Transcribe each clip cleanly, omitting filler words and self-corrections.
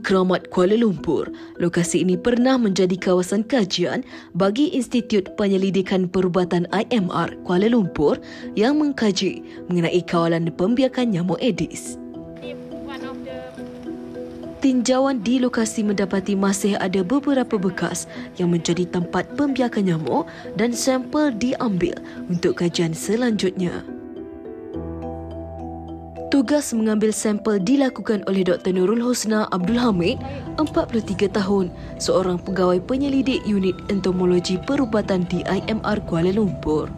Keramat Kuala Lumpur. Lokasi ini pernah menjadi kawasan kajian bagi Institut Penyelidikan Perubatan IMR Kuala Lumpur yang mengkaji mengenai kawalan pembiakan nyamuk Aedes. Tinjauan di lokasi mendapati masih ada beberapa bekas yang menjadi tempat pembiakan nyamuk dan sampel diambil untuk kajian selanjutnya. Tugas mengambil sampel dilakukan oleh Dr. Nurul Husna Abdul Hamid, 43 tahun, seorang pegawai penyelidik unit entomologi perubatan di IMR Kuala Lumpur.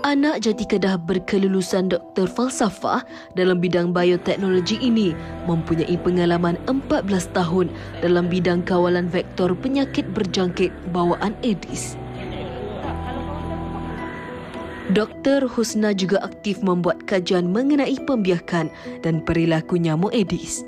Anak jati Kedah berkelulusan Dr. Falsafah dalam bidang bioteknologi ini mempunyai pengalaman 14 tahun dalam bidang kawalan vektor penyakit berjangkit bawaan Aedes. Dr. Husna juga aktif membuat kajian mengenai pembiakan dan perilaku nyamuk Aedes.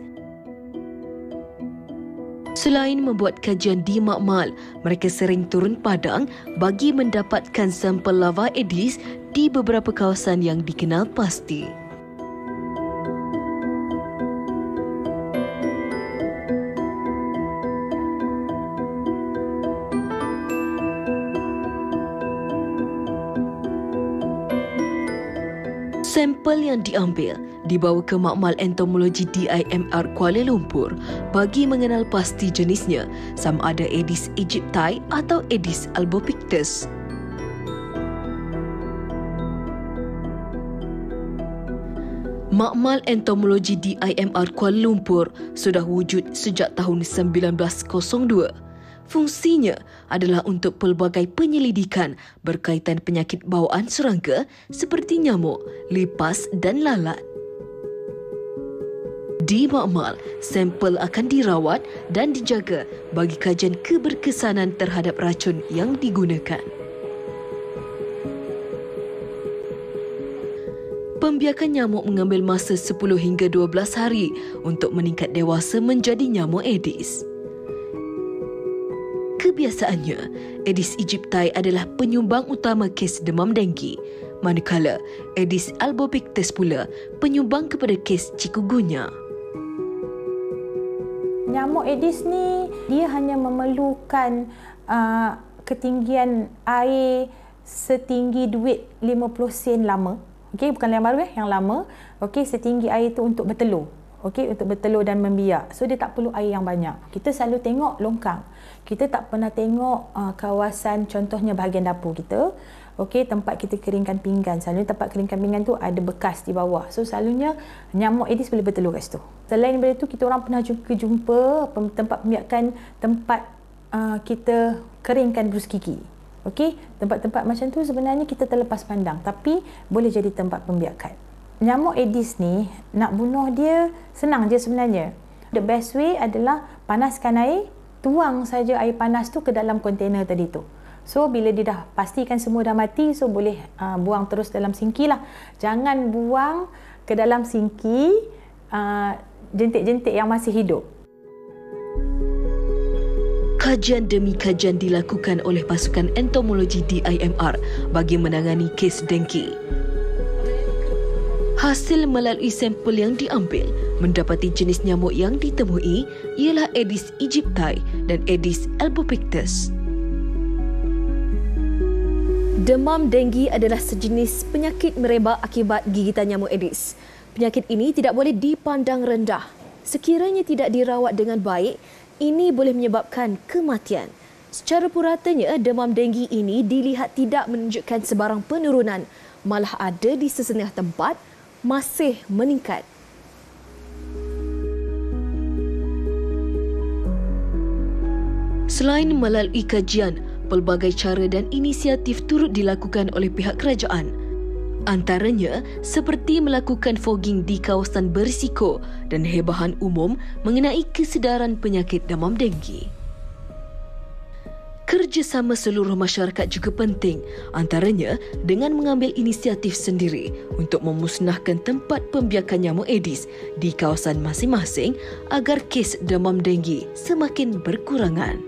Selain membuat kajian di makmal, mereka sering turun padang bagi mendapatkan sampel lava Aedes di beberapa kawasan yang dikenal pasti. Sampel yang diambil dibawa ke makmal entomologi di IMR Kuala Lumpur bagi mengenal pasti jenisnya, sama ada Aedes aegypti atau Aedes albopictus. Makmal entomologi di IMR Kuala Lumpur sudah wujud sejak tahun 1902. Fungsinya adalah untuk pelbagai penyelidikan berkaitan penyakit bawaan serangga seperti nyamuk, lipas dan lalat. Di makmal, sampel akan dirawat dan dijaga bagi kajian keberkesanan terhadap racun yang digunakan. Pembiakan nyamuk mengambil masa 10 hingga 12 hari untuk meningkat dewasa menjadi nyamuk Aedes. Kebiasaannya, Aedes aegypti adalah penyumbang utama kes demam denggi, manakala Aedes albopictus pula penyumbang kepada kes chikungunya. Nyamuk Aedes ni dia hanya memerlukan ketinggian air setinggi duit 50 sen lama. Okey, bukan yang baru yang lama. Okey, setinggi air tu untuk bertelur. Okey, untuk bertelur dan membiak. So dia tak perlu air yang banyak. Kita selalu tengok longkang. Kita tak pernah tengok kawasan, contohnya bahagian dapur kita. Okey, tempat kita keringkan pinggan. Selalunya tempat keringkan pinggan tu ada bekas di bawah. So selalunya nyamuk Aedes boleh bertelur kat situ. Selain daripada tu, kita orang pernah jumpa tempat pembiakan, tempat kita keringkan brus gigi. Okey, tempat-tempat macam tu sebenarnya kita terlepas pandang, tapi boleh jadi tempat pembiakan. Nyamuk Aedes ni, nak bunuh dia senang je sebenarnya. The best way adalah panaskan air, tuang saja air panas tu ke dalam kontainer tadi tu. So bila dia dah pastikan semua dah mati, so boleh buang terus dalam sinki lah. Jangan buang ke dalam sinki jentik-jentik yang masih hidup. Kajian demi kajian dilakukan oleh pasukan entomologi di IMR bagi menangani kes dengki. Hasil melalui sampel yang diambil mendapati jenis nyamuk yang ditemui ialah Aedes aegypti dan Aedes albopictus. Demam denggi adalah sejenis penyakit merebak akibat gigitan nyamuk Aedes. Penyakit ini tidak boleh dipandang rendah. Sekiranya tidak dirawat dengan baik, ini boleh menyebabkan kematian. Secara puratanya, demam denggi ini dilihat tidak menunjukkan sebarang penurunan, malah ada di sesetengah tempat masih meningkat. Selain melalui kajian, pelbagai cara dan inisiatif turut dilakukan oleh pihak kerajaan. Antaranya seperti melakukan fogging di kawasan berisiko dan hebahan umum mengenai kesedaran penyakit demam denggi. Kerjasama seluruh masyarakat juga penting, antaranya dengan mengambil inisiatif sendiri untuk memusnahkan tempat pembiakan nyamuk Aedes di kawasan masing-masing agar kes demam denggi semakin berkurangan.